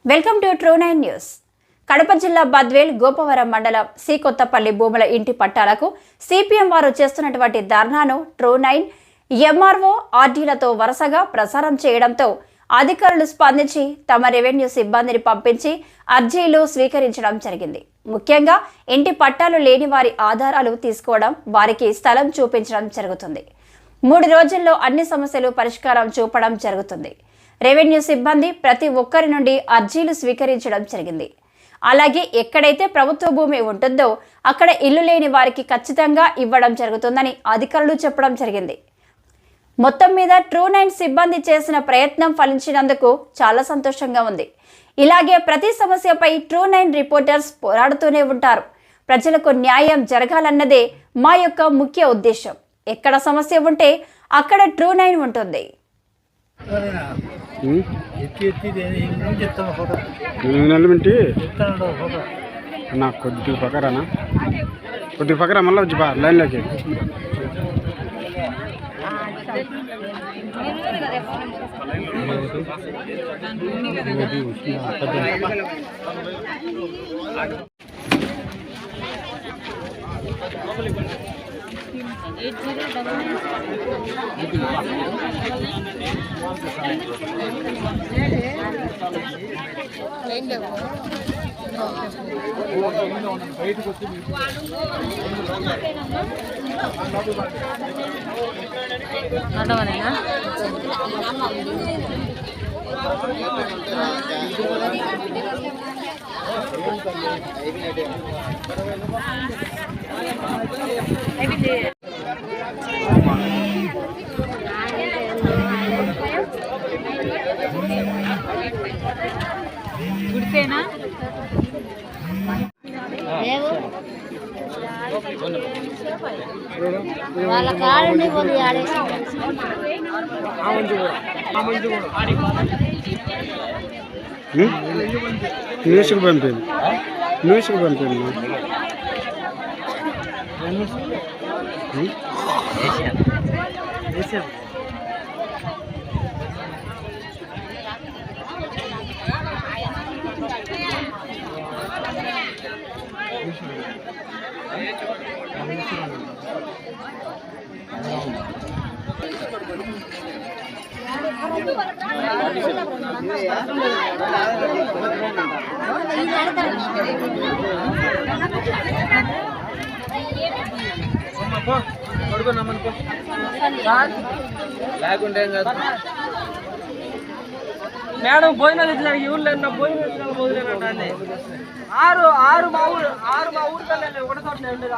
Welcome to True Nine news. Kadapa జిల్లా బద్వేల్ గోపవరం మండలం C Kothapalli భూముల ఇంటి పట్టాలకు సిపిఎం వారు చేస్తున్నటువంటి ధర్నాను ట్రూ9 ఎంఆర్ఓ ఆర్డీలతో వరుసగా ప్రసారం చేయడంతో అధికారులు స్పందించి తమ రెవెన్యూ సిబ్బందిని పంపించి అర్జీలు స్వీకరించడం జరిగింది. ముఖ్యంగా ఇంటి పట్టాలు లేని వారి ఆధారాలు తీసుకోవడం, వారికి స్థలం చూపించడం జరుగుతుంది. 3 రోజుల్లో అన్ని సమస్యలు పరిష్కారం చూపడం జరుగుతుంది. రెవెన్యూ సిబ్బంది ప్రతి ఒక్కరి నుండి అర్జీలు స్వీకరించడం జరిగింది. అలాగే ఎక్కడైతే ప్రభుత్వ భూమి ఉంటుందో అక్కడ ఇల్లు లేని వారికి ఖచ్చితంగా ఇవ్వడం జరుగుతుందని అధికారులు చెప్పడం జరిగింది. మొత్తం మీద ట్రూ9 సిబ్బంది చేసిన ప్రయత్నం ఫలించినందుకు చాలా సంతోషంగా ఉంది. ఇలాగే ప్రతి సమస్యపై ట్రూ9 రిపోర్టర్స్ పోరాడుతూనే ఉంటారు. ప్రజలకు న్యాయం జరగాలన్నదే మా యొక్క ముఖ్య ఉద్దేశం. ఎక్కడ సమస్య ఉంటే అక్కడ ట్రూ9 ఉంటుంది. కొద్దిగా పక్కన మళ్ళీ వచ్చి లైన్లోకి గుడిసేనా వాళ్ళ కాళ్ళని పోయి ఆడేసి న్యూస్కి పంపింది మేడం భోజనాలు ఇచ్చినానికి ఊళ్ళో భోజనం భోజనం ఆరు మా ఊరు కల్లా ఒకటి చోట ఉండేది 6